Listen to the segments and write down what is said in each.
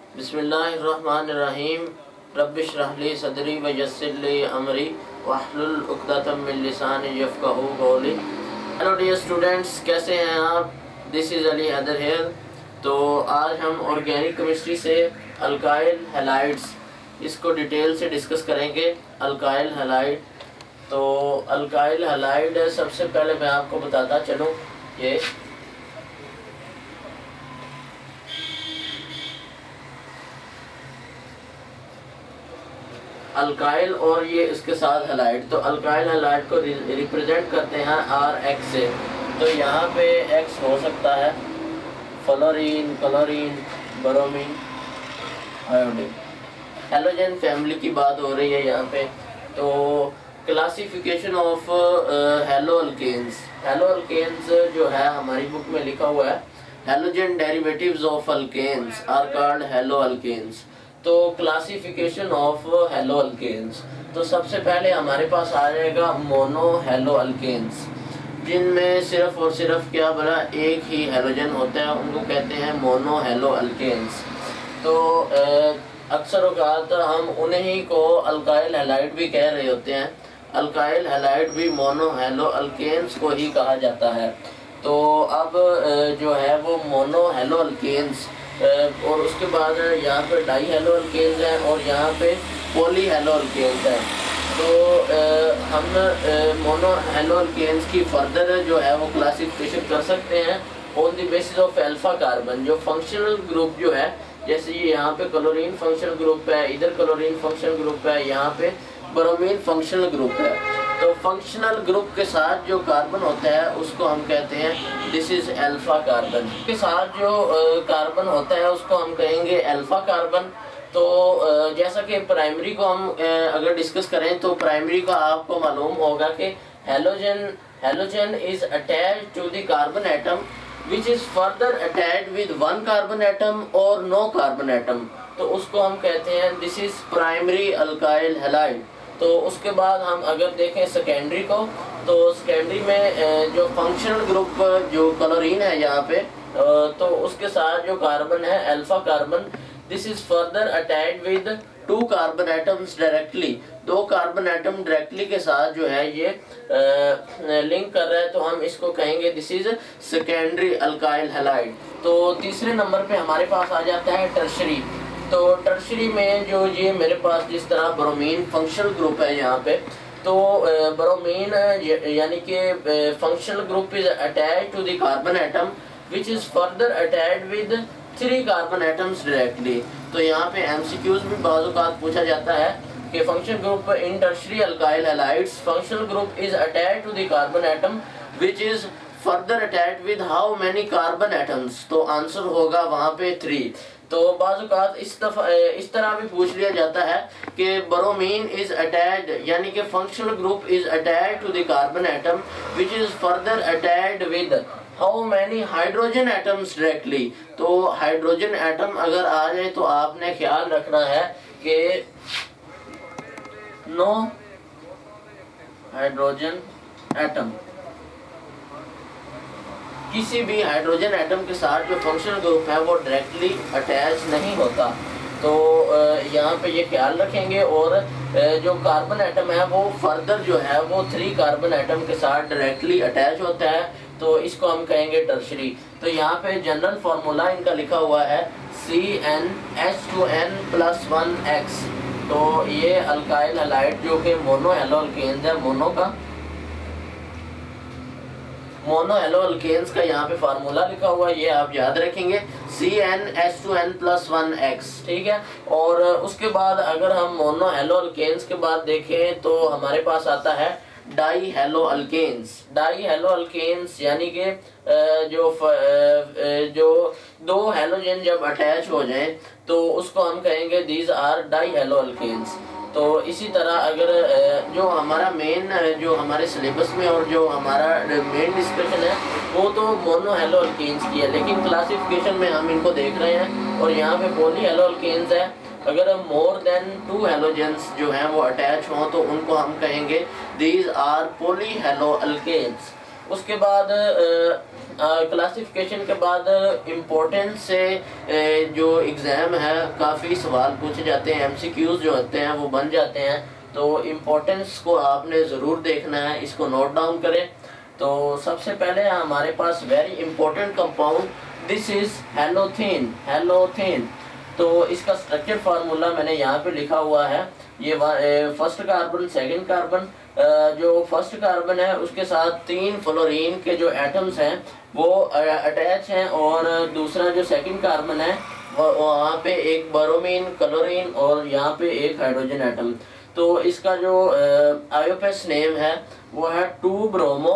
बिस्मिल्लाहिर्रहमानिर्रहीम। रब्बिश्रह ली सदरी व यस्सिर ली अमरी वहलुल उक़दतम मिन लिसानी यफ़क़हू क़ौली। हेलो डियर स्टूडेंट्स, कैसे हैं आप? This is Ali Haider here. तो आज हम ऑर्गेनिक केमिस्ट्री से अल्काइल हैलाइड्स इसको डिटेल से डिस्कस करेंगे। अल्काइल हैलाइड, तो अल्काइल हैलाइड सबसे पहले मैं आपको बताता चलूँ ये अल्काइल और ये इसके साथ हैलाइड। तो अल्काइल हैलाइड को रिप्रेजेंट करते हैं RX से। तो यहाँ पे X हो सकता है fluorine, chlorine, bromine, iodine. Halogen family की बात हो रही है यहाँ पे। तो classification of halo alkanes. Halo alkanes जो है हमारी बुक में लिखा हुआ है, halogen derivatives of alkanes are called halo alkanes. तो क्लासिफिकेशन ऑफ हैलो अल्केन्स, तो सबसे पहले हमारे पास आ जाएगा मोनो हैलो अल्केन्स, जिनमें सिर्फ और सिर्फ क्या बना एक ही हैलोजन होता है, उनको कहते हैं मोनो हैलो अल्केन्स। तो अक्सर औक़ात हम उन्हीं को अल्काइल हैलाइड भी कह रहे होते हैं। अल्काइल हैलाइड भी मोनो हैलो अल्केन्स को ही कहा जाता है। तो अब जो है वो मोनो हैलो अल्केन्स और उसके बाद यहाँ पे डाई हैलो अल्केन्स हैं और यहाँ पे पॉली हैलो अल्केन्स हैं। तो हम मोनो हैलो अल्केन्स की फर्दर जो है वो क्लासिफिकेशन कर सकते हैं on the basis of alpha carbon. जो फंक्शनल ग्रुप जो है, जैसे ये यहाँ पे क्लोरीन फंक्शनल ग्रुप है, इधर क्लोरीन फंक्शनल ग्रुप है, यहाँ पे ब्रोमीन फंक्शनल ग्रुप है। तो फंक्शनल ग्रुप के साथ जो कार्बन होता है उसको हम कहते हैं दिस इज अल्फा कार्बन। के साथ जो कार्बन होता है उसको हम कहेंगे अल्फा कार्बन। तो जैसा कि प्राइमरी को हम अगर डिस्कस करें तो प्राइमरी का आपको मालूम होगा कि halogen is attached to the carbon atom which is further attached with one carbon atom or no carbon atom। तो उसको हम कहते हैं this is primary alkyl halide. तो उसके बाद हम अगर देखें सेकेंडरी को, तो सेकेंडरी में जो फंक्शनल ग्रुप जो क्लोरीन है यहाँ पे, तो उसके साथ जो कार्बन है alpha carbon, this is further attached with two carbon atoms directly. दो कार्बन एटम डायरेक्टली के साथ जो है ये लिंक कर रहा है, तो हम इसको कहेंगे this is secondary alkyl halide. तो तीसरे नंबर पे हमारे पास आ जाता है टर्शरी। तो टर्शरी में जो ये मेरे पास जिस तरह ब्रोमीन फंक्शनल ग्रुप है यहाँ पे, तो ब्रोमीन यानी कि functional group is attached to the carbon atom which is further attached with 3 carbon atoms directly. तो यहाँ पे MCQs भी बाज़-औक़ात पूछा जाता है कि functional group in tertiary alkyl halides, functional group is attached to the carbon atom which is further attached with how many carbon atoms. तो answer होगा वहाँ पे 3। तो बाज़-औक़ात इस तरह भी पूछ लिया जाता है कि ब्रोमीन इज अटैच्ड, यानी कि functional group is attached to the carbon atom which is further attached with how many hydrogen atoms directly. तो हाइड्रोजन एटम अगर आ जाए तो आपने ख्याल रखना है कि नो हाइड्रोजन एटम, किसी भी हाइड्रोजन एटम के साथ जो फंक्शनल ग्रुप है वो डायरेक्टली अटैच नहीं होता। तो यहाँ पे ये ख्याल रखेंगे। और जो कार्बन एटम है वो फर्दर जो है वो 3 कार्बन एटम के साथ डायरेक्टली अटैच होता है, तो इसको हम कहेंगे टर्शरी। तो यहाँ पे जनरल फार्मूला इनका लिखा हुआ है CnH2n+1x। तो ये अल्काइल हैलाइड जो कि मोनो हैलो अल्केन्स है, मोनो हैलो अल्केन्स का यहाँ पे फार्मूला लिखा हुआ है, ये आप याद रखेंगे CnH2n+1x, ठीक है। और उसके बाद अगर हम मोनो हैलो अल्केन्स के बाद देखें तो हमारे पास आता है di halo alkanes. Di halo alkanes यानी कि जो दो हैलोजन जब अटैच हो जाएं तो उसको हम कहेंगे these are di halo alkanes. तो इसी तरह अगर जो हमारा मेन जो हमारे सिलेबस में और जो हमारा मेन डिस्कशन है वो तो मोनो हैलो अल्केन्स की है, लेकिन क्लासिफिकेशन में हम इनको देख रहे हैं। और यहाँ पे पॉली हैलो अल्केन्स है। अगर मोर देन 2 हैलोजेंस जो हैं वो अटैच हों तो उनको हम कहेंगे these are poly halo alkanes. उसके बाद क्लासिफिकेशन के बाद इम्पोर्टेंस से जो एग्ज़ाम है काफ़ी सवाल पूछे जाते हैं, MCQs जो होते हैं वो बन जाते हैं। तो इम्पोर्टेंस को आपने ज़रूर देखना है, इसको नोट डाउन करें। तो सबसे पहले हमारे पास very important compound, this is halothane. Halothane तो इसका स्ट्रक्चर फार्मूला मैंने यहाँ पे लिखा हुआ है। ये फर्स्ट कार्बन, सेकंड कार्बन, जो फर्स्ट कार्बन है उसके साथ 3 फ्लोरीन के जो एटम्स हैं वो अटैच हैं, और दूसरा जो सेकंड कार्बन है वहाँ पे एक ब्रोमीन, क्लोरीन और यहाँ पे एक हाइड्रोजन एटम। तो इसका जो आईयूपीएस नेम है वो है 2 ब्रोमो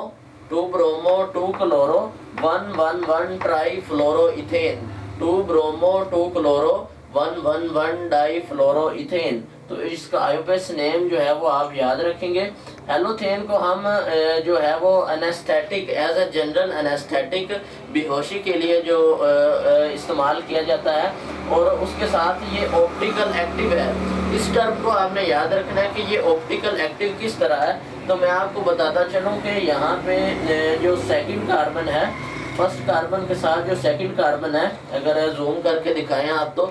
2 क्लोरो 111 ट्राई फ्लोरो इथेन। 2 ब्रोमो 2 क्लोरो 111 डाई फ्लोरो इथेन। तो इसका आईयूपीएस नेम जो है वो आप याद रखेंगे। हेलोथेन को हम जो है वो anaesthetic, as a general anaesthetic, बेहोशी के लिए जो इस्तेमाल किया जाता है, और उसके साथ ये ऑप्टिकल एक्टिव है। इस टर्म को आपने याद रखना है कि ये ऑप्टिकल एक्टिव किस तरह है। तो मैं आपको बताता चलूँ कि यहाँ पे जो सेकंड कार्बन है, फर्स्ट कार्बन के साथ जो सेकंड कार्बन है, अगर जूम करके दिखाएं आप तो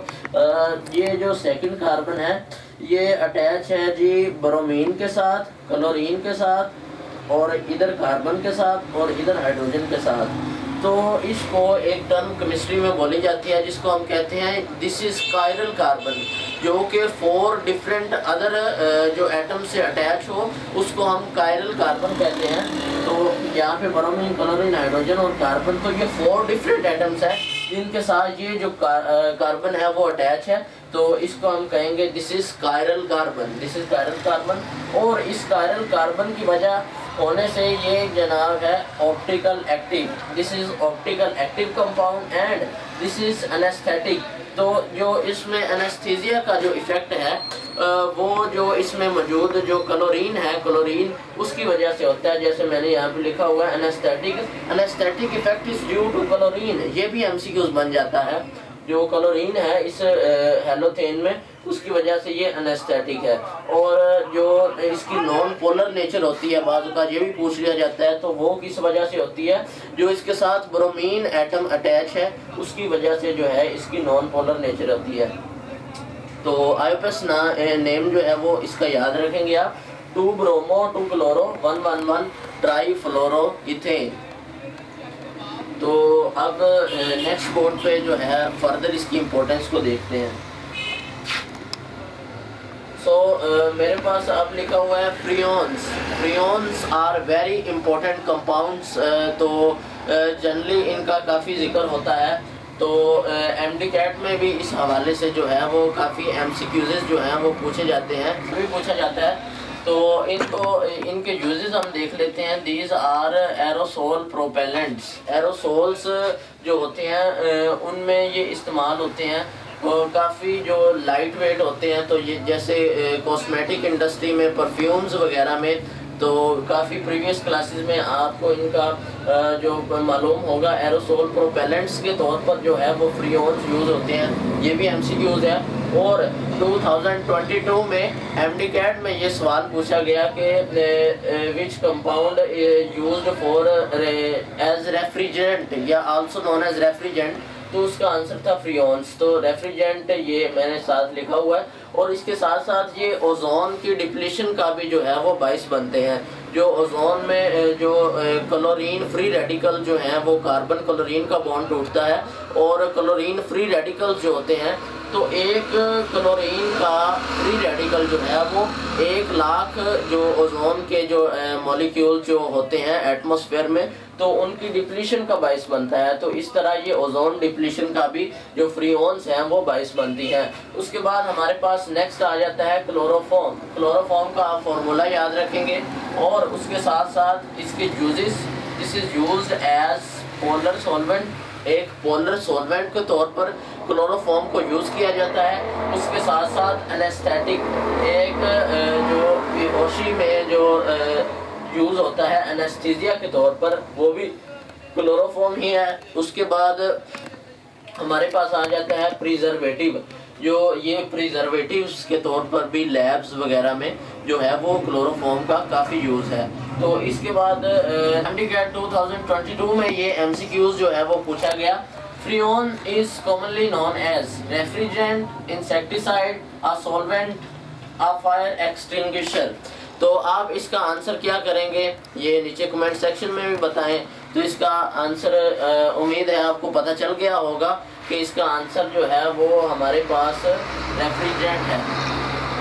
ये जो सेकंड कार्बन है ये अटैच है जी ब्रोमीन के साथ, क्लोरीन के साथ, और इधर कार्बन के साथ और इधर हाइड्रोजन के साथ। तो इसको एक टर्म केमिस्ट्री में बोली जाती है जिसको हम कहते हैं दिस इज कायरल कार्बन, जो कि 4 डिफरेंट अदर जो एटम से अटैच हो उसको हम कायरल कार्बन कहते हैं। तो यहाँ पे ब्रोमीन, क्लोरीन, हाइड्रोजन और कार्बन, तो ये 4 डिफरेंट एटम्स हैं जिनके साथ ये जो कार्बन है वो अटैच है। तो इसको हम कहेंगे this is chiral carbon, this is chiral carbon. और इस कायरल कार्बन की वजह होने से ये जनाब है optical active, this is optical active compound and this is anaesthetic. तो जो इसमें एनेस्थीसिया का जो इफेक्ट है वो जो इसमें मौजूद जो क्लोरीन है, क्लोरीन उसकी वजह से होता है। जैसे मैंने यहाँ पे लिखा हुआ है anaesthetic effect is due to chlorine. ये भी MCQs बन जाता है। जो क्लोरीन है इस हेलोथेन में, उसकी वजह से ये एनेस्थेटिक है। और जो इसकी नॉन पोलर नेचर होती है, बाज़ का ये भी पूछ लिया जाता है, तो वो किस वजह से होती है? जो इसके साथ ब्रोमीन एटम अटैच है उसकी वजह से जो है इसकी नॉन पोलर नेचर होती है। तो आईयूपीएस नेम जो है वो इसका याद रखेंगे आप, 2 ब्रोमो 2 क्लोरो 111 ट्राई फ्लोरो इथेन। तो अब नेक्स्ट बोर्ड पे जो है फर्दर इसकी इम्पोर्टेंस को देखते हैं। मेरे पास अब लिखा हुआ है freons. Freons are very important compounds. तो जनरली इनका काफ़ी जिक्र होता है। तो MD-CAT में भी इस हवाले से जो है वो काफ़ी MCQs जो हैं वो पूछे जाते हैं, भी पूछा जाता है। तो इनके यूजेस हम देख लेते हैं। These are aerosol propellants. Aerosols जो होते हैं उनमें ये इस्तेमाल होते हैं, और काफ़ी जो लाइट वेट होते हैं। तो ये जैसे कॉस्मेटिक इंडस्ट्री में, परफ्यूम्स वगैरह में, तो काफ़ी प्रीवियस क्लासेस में आपको इनका जो मालूम होगा, एरोसोल प्रोपेलेंट्स के तौर पर जो है वो फ्रियोन्स यूज़ होते हैं। ये भी MCQs है। और 2022 में MD-CAT में ये सवाल पूछा गया कि which compound used for as refrigerant या आल्सो नोन एज रेफ्रिजरेंट, तो उसका आंसर था फ्रियोन्स। तो रेफ्रिजरेंट ये मैंने साथ लिखा हुआ है। और इसके साथ साथ ये ओजोन की डिप्लीशन का भी जो है वो बाइस बनते हैं। जो ओजोन में जो क्लोरीन फ्री रेडिकल जो हैं वो कार्बन क्लोरीन का बॉन्ड टूटता है, और क्लोरीन फ्री रेडिकल्स जो होते हैं, तो एक क्लोरीन का फ्री रेडिकल जो है वो 1 लाख जो ओजोन के जो मॉलिक्यूल जो होते हैं एटमॉस्फेयर में, तो उनकी डिप्लीशन का बाइस बनता है। तो इस तरह ये ओजोन डिप्लीशन का भी जो फ्रियोन्स हैं वो बाइस बनती हैं। उसके बाद हमारे पास नेक्स्ट आ जाता है क्लोरोफॉर्म। क्लोरोफॉर्म का आप फॉर्मूला याद रखेंगे, और उसके साथ साथ इसके uses, this is used as polar solvent. एक पोलर सॉल्वेंट के तौर पर क्लोरोफॉर्म को यूज़ किया जाता है। उसके साथ साथ एनेस्थेटिक, एक जो बेहोशी में जो यूज़ होता है एनेस्थीसिया के तौर पर, वो भी क्लोरोफॉर्म ही है। उसके बाद हमारे पास आ जाता है प्रिजर्वेटिव। जो ये प्रिजर्वेटिव्स के तौर पर भी लैब्स वगैरह में जो है वो क्लोरोफॉर्म का काफ़ी यूज़ है। तो इसके बाद MDCAT 2022 में ये MCQs जो है वो पूछा गया। Freon is commonly known as refrigerant, insecticide, a solvent, a fire extinguisher. तो आप इसका आंसर क्या करेंगे ये नीचे कमेंट सेक्शन में भी बताएं। तो इसका आंसर उम्मीद है आपको पता चल गया होगा कि इसका आंसर जो है वो हमारे पास रेफ्रिजरेंट है।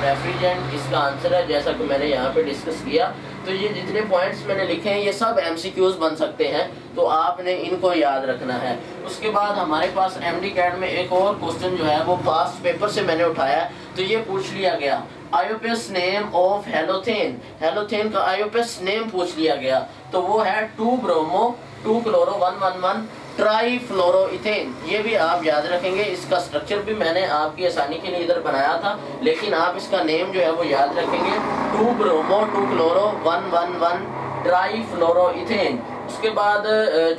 रेफ्रिजरेंट इसका आंसर है, जैसा कि मैंने यहाँ पे डिस्कस किया। तो ये जितने पॉइंट्स मैंने लिखे हैं ये सब MCQs बन सकते हैं, तो आपने इनको याद रखना है। उसके बाद हमारे पास MDCAT में एक और क्वेश्चन जो है वो पास्ट पेपर से मैंने उठाया। तो ये पूछ लिया गया IUPS name of halothane. Halothane का आईयूपीएस नेम पूछ लिया गया, तो वो है 2-ब्रोमो 2-क्लोरो 111 ट्राईफ्लोरोइथेन। ये भी आप याद रखेंगे। इसका स्ट्रक्चर भी मैंने आपकी आसानी के लिए इधर बनाया था, लेकिन आप इसका नेम जो है वो याद रखेंगे 2-ब्रोमो 2-क्लोरो 111 ट्राईफ्लोरोइथेन। उसके बाद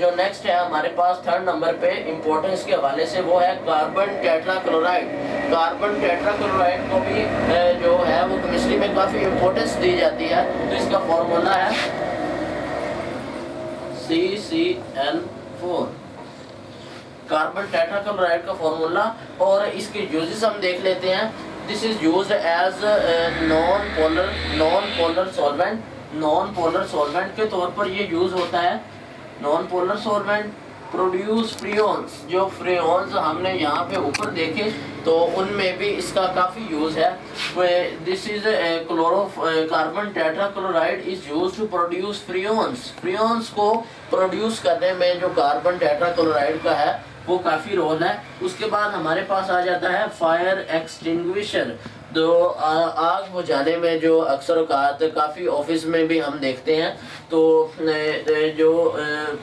जो नेक्स्ट है हमारे पास 3rd नंबर पे इम्पोर्टेंस के हवाले से वो है कार्बन टेट्राक्लोराइड। कार्बन टेट्राक्लोराइड को भी जो है वो केमिस्ट्री में काफ़ी इम्पोर्टेंस दी जाती है। तो इसका फॉर्मूला है CCl4। कार्बन टेट्राक्लोराइड का फॉर्मूला और इसके यूजेस हम देख लेते हैं। This is used as non polar solvent. Non polar solvent के तौर पर ये यूज होता है। Non polar solvent produce freons. जो फ्रीऑन्स हमने यहाँ पे ऊपर देखे तो उनमें भी इसका काफ़ी यूज़ है। This is carbon tetrachloride is used to produce freons. Freons को प्रोड्यूस करने में जो कार्बन टेट्राक्लोराइड का है वो काफ़ी रोल है। उसके बाद हमारे पास आ जाता है फायर एक्सटिंग्विशर। तो आग बुझाने में जो अक्सर औकात काफ़ी ऑफिस में भी हम देखते हैं, तो जो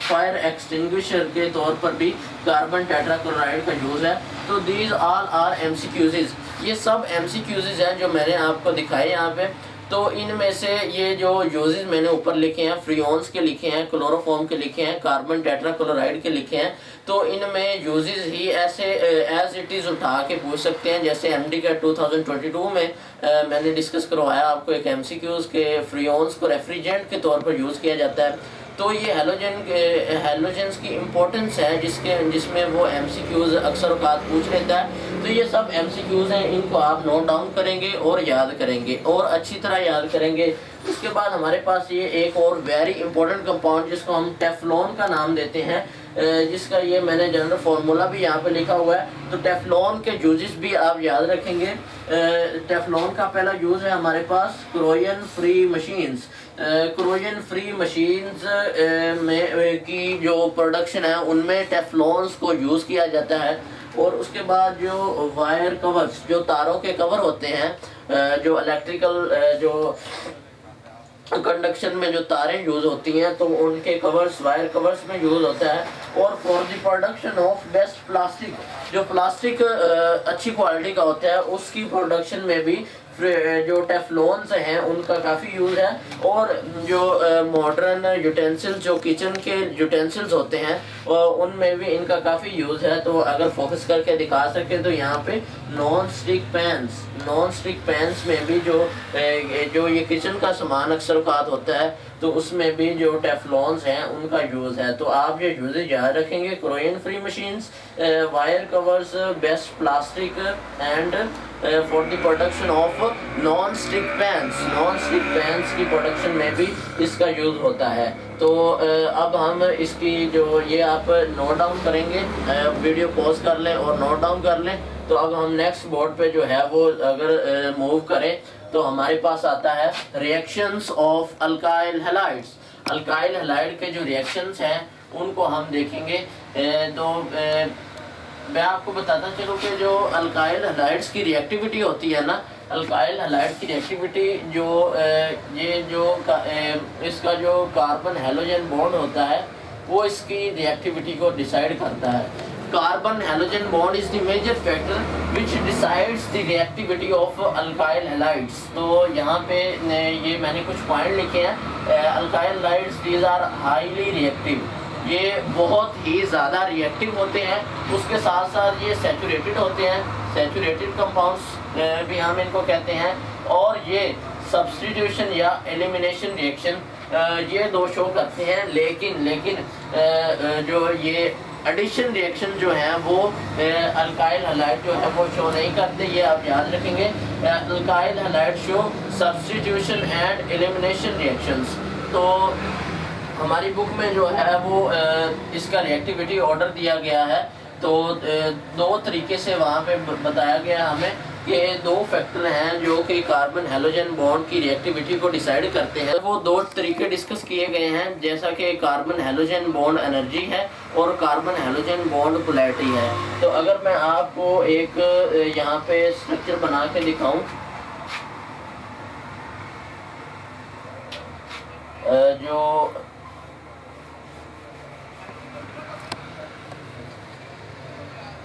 फायर एक्सटिंग्विशर के तौर पर भी कार्बन टेट्राक्लोराइड का यूज़ है। तो दीज ऑल आर MCQs। ये सब MCQs हैं जो मैंने आपको दिखाए यहाँ पे। तो इनमें से ये जो यूजेस मैंने ऊपर लिखे हैं, फ्रीऑन्स के लिखे हैं, क्लोरोफॉर्म के लिखे हैं, कार्बन टेट्राक्लोराइड के लिखे हैं, तो इनमें यूजेस ही ऐसे एज इट इज़ उठा के पूछ सकते हैं। जैसे MDCAT 2022 में मैंने डिस्कस करवाया आपको एक MCQs के फ्रीऑन्स को रेफ्रिजरेंट के तौर पर यूज़ किया जाता है। तो ये हैलोजेंस की इम्पोर्टेंस है जिसमें वो MCQs अक्सर औकात पूछ लेता है। तो ये सब MCQs हैं, इनको आप नोट डाउन करेंगे और याद करेंगे और अच्छी तरह याद करेंगे। उसके बाद हमारे पास ये एक और वेरी इंपॉर्टेंट कंपाउंड जिसको हम टेफ्लॉन का नाम देते हैं, जिसका ये मैंने जनरल फार्मूला भी यहाँ पे लिखा हुआ है। तो टेफ्लॉन के यूजेस भी आप याद रखेंगे। टेफ्लॉन का पहला यूज़ है हमारे पास क्रोयन फ्री मशीन्स। क्रोयन फ्री मशीन्स में की जो प्रोडक्शन है उनमें टेफ्लॉन्स को यूज़ किया जाता है। और उसके बाद जो वायर कवर्स, जो तारों के कवर होते हैं, जो इलेक्ट्रिकल जो कंडक्शन में जो तारें यूज़ होती हैं, तो उनके कवर्स वायर कवर्स में यूज़ होता है। और for the production of best plastic, जो प्लास्टिक अच्छी क्वालिटी का होता है उसकी प्रोडक्शन में भी जो टेफ्लॉन्स हैं उनका काफ़ी यूज़ है। और जो मॉडर्न यूटेंसिल्स, जो किचन के यूटेंसिल्स होते हैं उनमें भी इनका काफ़ी यूज़ है। तो अगर फोकस करके दिखा सके तो यहाँ पे नॉन स्टिक पैंस में भी जो ये किचन का सामान अक्सर औकात होता है तो उसमें भी जो टेफ्लॉन्स हैं उनका यूज़ है। तो आप ये यूजेज याद रखेंगे। Crayon free machines, wire covers, best plastic and for the production of non stick pans की प्रोडक्शन में भी इसका यूज़ होता है। तो अब हम इसकी जो ये आप नोट डाउन करेंगे, वीडियो पॉज कर लें और नोट डाउन कर लें। तो अब हम नेक्स्ट बोर्ड पे जो है वो अगर मूव करें तो हमारे पास आता है reactions of alkyl halides. Alkyl halide के जो रिएक्शंस हैं उनको हम देखेंगे। मैं आपको बताता चलूँ कि जो अल्काइल हैलाइड्स की रिएक्टिविटी होती है ना, अल्काइल हैलाइड की रिएक्टिविटी इसका जो कार्बन हैलोजन बॉन्ड होता है वो इसकी रिएक्टिविटी को डिसाइड करता है। Carbon halogen bond is the major factor which decides the reactivity of alkyl halides. तो यहाँ पे ये मैंने कुछ पॉइंट लिखे हैं। Alkyl halides these are highly reactive, ये बहुत ही ज़्यादा रिएक्टिव होते हैं। उसके साथ साथ ये सैचुरेटेड होते हैं। सैचुरेटेड कंपाउंड्स भी हम इनको कहते हैं। और ये सब्स्टिट्यूशन या एलिमिनेशन रिएक्शन ये दो शो करते हैं, लेकिन जो ये एडिशन रिएक्शन जो है वो अल्काइल हैलाइड जो है वो शो नहीं करते। ये आप याद रखेंगे, alkyl halide show substitution and elimination reactions. तो हमारी बुक में जो है वो इसका रिएक्टिविटी ऑर्डर दिया गया है। तो दो तरीके से वहाँ पे बताया गया हमें कि दो फैक्टर हैं जो कि कार्बन हैलोजन बॉन्ड की रिएक्टिविटी को डिसाइड करते हैं। वो दो तरीके डिस्कस किए गए हैं, जैसा कि कार्बन हैलोजन बॉन्ड एनर्जी है और कार्बन हैलोजन बॉन्ड पोलैरिटी है। तो अगर मैं आपको एक यहाँ पे स्ट्रक्चर बना के दिखाऊं,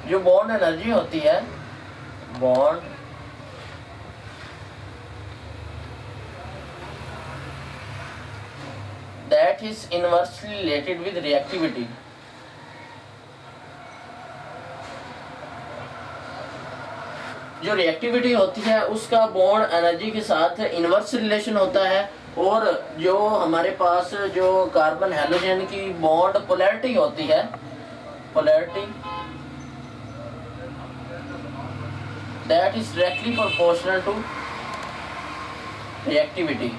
जो बॉन्ड एनर्जी होती है, bond that is inversely related with reactivity. जो रिएक्टिविटी होती है उसका बॉन्ड एनर्जी के साथ इनवर्स रिलेशन होता है। और जो हमारे पास जो कार्बन हैलोजन की बॉन्ड पोलैरिटी होती है, polarity that is directly proportional to reactivity.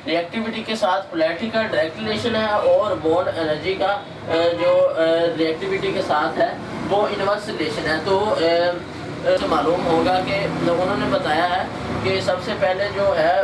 Reactivity के साथ पोलैरिटी का डायरेक्ट रिलेशन है और बॉन्ड एनर्जी का जो रिएक्टिविटी के साथ है वो इनवर्स रिलेशन है। तो मालूम होगा कि उन्होंने बताया है कि सबसे पहले जो है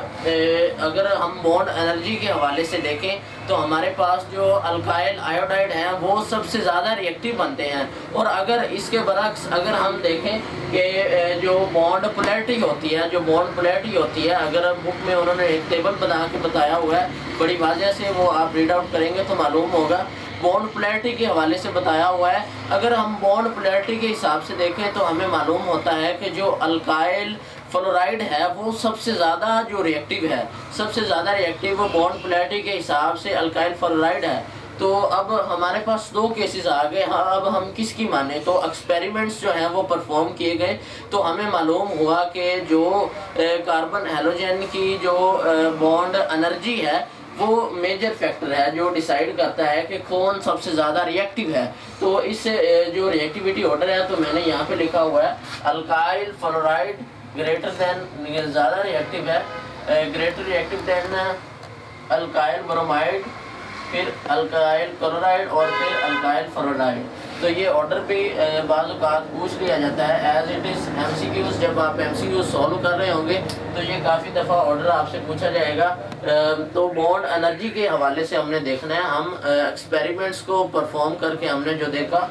अगर हम बॉन्ड एनर्जी के हवाले से देखें तो हमारे पास जो अल्काइल आयोडाइड हैं वो सबसे ज़्यादा रिएक्टिव बनते हैं। और अगर इसके बरक्स अगर हम देखें कि जो बॉन्ड पोलैरिटी होती है, जो बॉन्ड पोलैरिटी होती है, अगर बुक में उन्होंने एक टेबल बना के बताया हुआ है बड़ी वाज़ह से, वो आप रीड आउट करेंगे तो मालूम होगा। बॉन्ड पोलैरिटी के हवाले से बताया हुआ है। अगर हम बॉन्ड पोलैरिटी के हिसाब से देखें तो हमें मालूम होता है कि जो अल्काइल फ्लोराइड है वो सबसे ज़्यादा जो रिएक्टिव है, सबसे ज़्यादा रिएक्टिव वो बॉन्ड पोलैरिटी के हिसाब से अल्काइल फ्लोराइड है। तो अब हमारे पास दो केसेस आ गए। हाँ, अब हम किसकी माने? तो एक्सपेरिमेंट्स जो हैं वो परफॉर्म किए गए तो हमें मालूम हुआ कि जो कार्बन हैलोजन की जो बॉन्ड एनर्जी है वो मेजर फैक्टर है जो डिसाइड करता है कि कौन सबसे ज़्यादा रिएक्टिव है। तो इस जो रिएक्टिविटी ऑर्डर है तो मैंने यहाँ पे लिखा हुआ है अल्काइल फ्लोराइड ग्रेटर देन, ज़्यादा रिएक्टिव है, greater reactive than alkyl bromide, फिर अल्काइल क्लोराइड और फिर अल्काइल फ्लोराइड। तो ये ऑर्डर पे बाज़ औक़ात पूछ लिया जाता है एज इट इज़ एमसीक्यूज़। जब आप एमसीक्यूज़ सॉल्व कर रहे होंगे तो ये काफ़ी दफ़ा ऑर्डर आपसे पूछा जाएगा। तो बॉन्ड एनर्जी के हवाले से हमने देखना है। हम एक्सपेरिमेंट्स को परफॉर्म करके हमने जो देखा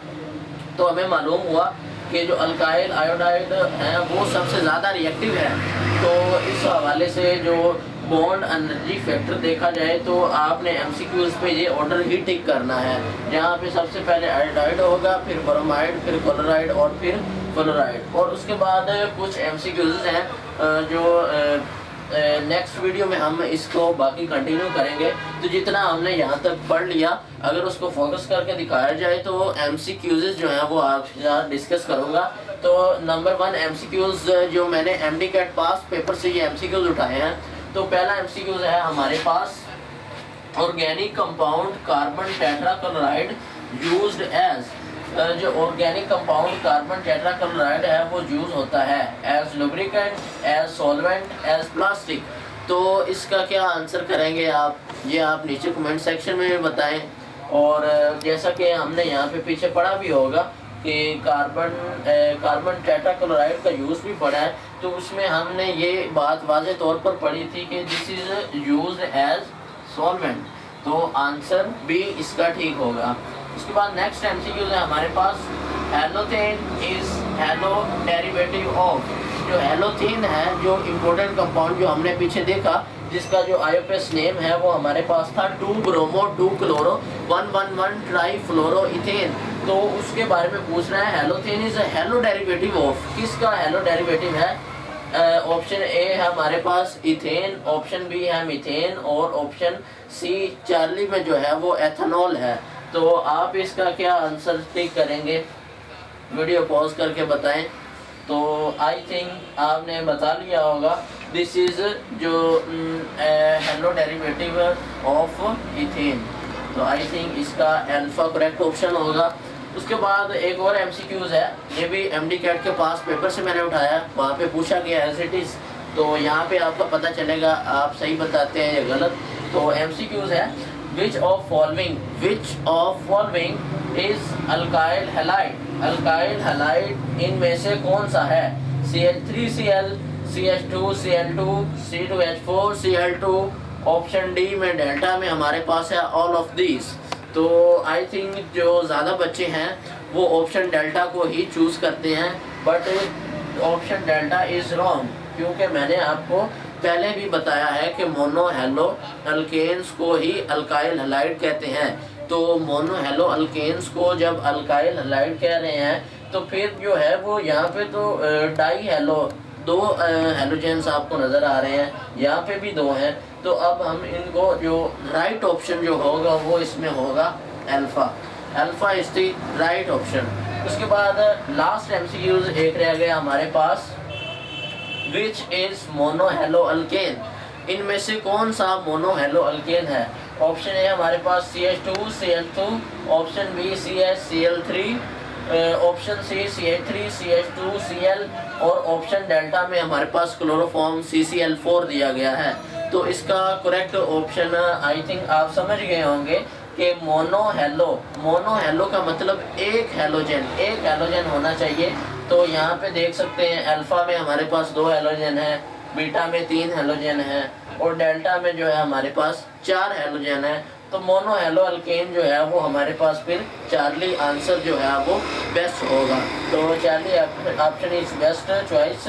तो हमें मालूम हुआ कि जो अल्काइल आयोडाइड हैं वो सबसे ज़्यादा रिएक्टिव है। तो इस हवाले से जो बॉन्ड एनर्जी फैक्टर देखा जाए तो आपने एमसीक्यूज़ पे ये ऑर्डर ही टिक करना है, जहाँ पे सबसे पहले आयोडाइड होगा, फिर ब्रोमाइड, फिर क्लोराइड और फिर फ्लोराइड। और उसके बाद कुछ एमसीक्यूज़ हैं जो नेक्स्ट वीडियो में हम इसको बाकी कंटिन्यू करेंगे। तो जितना हमने यहाँ तक पढ़ लिया अगर उसको फोकस करके दिखाया जाए तो एमसीक्यूज़ जो हैं वो आपके साथ डिस्कस करूँगा। तो नंबर 1 एमसीक्यूज़ जो मैंने एमडी कैट पास पेपर से ये एमसीक्यूज़ उठाए हैं। तो पहला एमसीक्यूज़ है हमारे पास organic compound carbon tetrachloride used as, जो ऑर्गेनिक कंपाउंड कार्बन टेट्राक्लोराइड है वो यूज होता है as lubricant, as solvent, as plastic. तो इसका क्या आंसर करेंगे आप, ये आप नीचे कमेंट सेक्शन में भी बताएं। और जैसा कि हमने यहाँ पे पीछे पढ़ा भी होगा कि कार्बन टेट्राक्लोराइड का यूज़ भी पढ़ा है, तो उसमें हमने ये बात वाज़े तौर पर पढ़ी थी कि this is used as solvent. तो आंसर बी इसका ठीक होगा। उसके बाद नेक्स्ट एमसीक्यू है हमारे पास halothane is halo derivative of. जो हेलोथेन है जो इम्पोर्टेंट कंपाउंड जो हमने पीछे देखा जिसका जो आईयूपीएस नेम है वो हमारे पास था 2 ब्रोमो 2 क्लोरो 111 ट्राईफ्लोरो इथेन। तो उसके बारे में पूछ रहा है halothane is halo derivative of, किसका हेलो डेरिवेटिव है? ऑप्शन ए है हमारे पास इथेन, ऑप्शन बी है मीथेन और ऑप्शन सी चार्ली में जो है वो एथेनॉल है। तो आप इसका क्या आंसर टिक करेंगे? वीडियो पॉज करके बताएं। तो आई थिंक आपने बता लिया होगा दिस इज़ जो हेलो डेरिवेटिव ऑफ इथेन। तो आई थिंक इसका अल्फा करेक्ट ऑप्शन होगा। उसके बाद एक और एमसीक्यूज़ है, ये भी एमडी कैट के पास पेपर से मैंने उठाया, वहाँ पे पूछा गया एज इट इज़। तो यहाँ पे आपको पता चलेगा आप सही बताते हैं या गलत। तो एमसीक्यूज़ है which of following is alkyl halide. Alkyl halide इनमें से कौन सा है? CH3Cl, CH2, Cl2, C2H4, Cl2। Option D में डेल्टा में हमारे पास है ऑल ऑफ दीज। तो आई थिंक जो ज़्यादा बच्चे हैं वो ऑप्शन डेल्टा को ही चूज़ करते हैं, but option delta is wrong, क्योंकि मैंने आपको पहले भी बताया है कि मोनो हेलो अल्केन्स को ही अल्काइल हैलाइड कहते हैं। तो मोनो हेलो अल्केन्स को जब अल्काइल हैलाइड कह रहे हैं तो फिर जो है वो यहाँ पे तो डाई हेलो, दो हेलोजेंस आपको नज़र आ रहे हैं, यहाँ पे भी दो हैं। तो अब हम इनको जो राइट ऑप्शन जो होगा वो इसमें होगा alpha. Alpha is the right option. उसके बाद लास्ट एमसीक्यूज़ एक रह गया हमारे पास, which is mono halo alkane. इनमें से कौन सा मोनो हेलो अल्केन है? ऑप्शन ए हमारे पास CH2, Cl2, option B CH, Cl3, option C CH3, CH2, Cl, और ऑप्शन डेल्टा में हमारे पास क्लोरोफॉर्म CCl4 दिया गया है। तो इसका करेक्ट ऑप्शन आई थिंक आप समझ गए होंगे कि मोनो हेलो का मतलब एक हेलोजन होना चाहिए। तो यहाँ पे देख सकते हैं अल्फ़ा में हमारे पास 2 हेलोजन है, बीटा में 3 हेलोजन है, और डेल्टा में जो है हमारे पास 4 हेलोजन है। तो मोनो हेलो अल्केन जो है वो हमारे पास फिर चार्ली आंसर जो है वो बेस्ट होगा। तो Charlie option is best choice.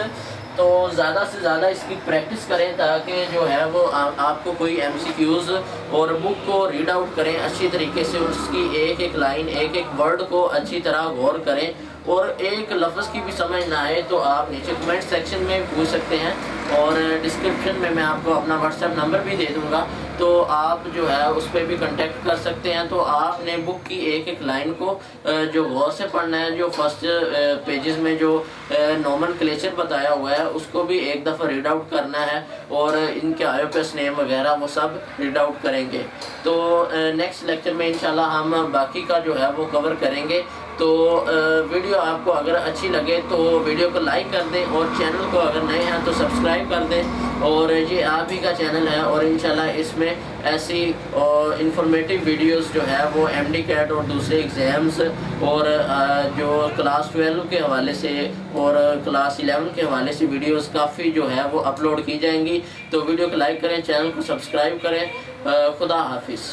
तो ज़्यादा से ज़्यादा इसकी प्रैक्टिस करें ताकि जो है वो आपको कोई एमसीक्यूज़ और बुक को रीड आउट करें अच्छी तरीके से, उसकी एक एक लाइन एक एक वर्ड को अच्छी तरह गौर करें, और एक लफ्ज़ की भी समझ ना आए तो आप नीचे कमेंट सेक्शन में पूछ सकते हैं, और डिस्क्रिप्शन में मैं आपको अपना व्हाट्सएप नंबर भी दे दूँगा, तो आप जो है उस पर भी कांटेक्ट कर सकते हैं। तो आपने बुक की एक एक लाइन को जो गौर से पढ़ना है, जो फर्स्ट पेजेस में जो नोमेनक्लेचर बताया हुआ है उसको भी एक दफ़ा रीड आउट करना है, और इनके IUPAC नेम वगैरह वो सब रीड आउट करेंगे। तो नेक्स्ट लेक्चर में इंशाल्लाह हम बाकी का जो है वो कवर करेंगे। तो वीडियो आपको अगर अच्छी लगे तो वीडियो को लाइक कर दें, और चैनल को अगर नए हैं तो सब्सक्राइब कर दें। और ये आप ही का चैनल है, और इंशाल्लाह इसमें ऐसी इंफॉर्मेटिव वीडियोस जो है वो MD कैट और दूसरे एग्ज़ाम्स और जो क्लास 12 के हवाले से और क्लास 11 के हवाले से वीडियोस काफ़ी जो है वो अपलोड की जाएंगी। तो वीडियो को लाइक करें, चैनल को सब्सक्राइब करें। खुदा हाफिज़।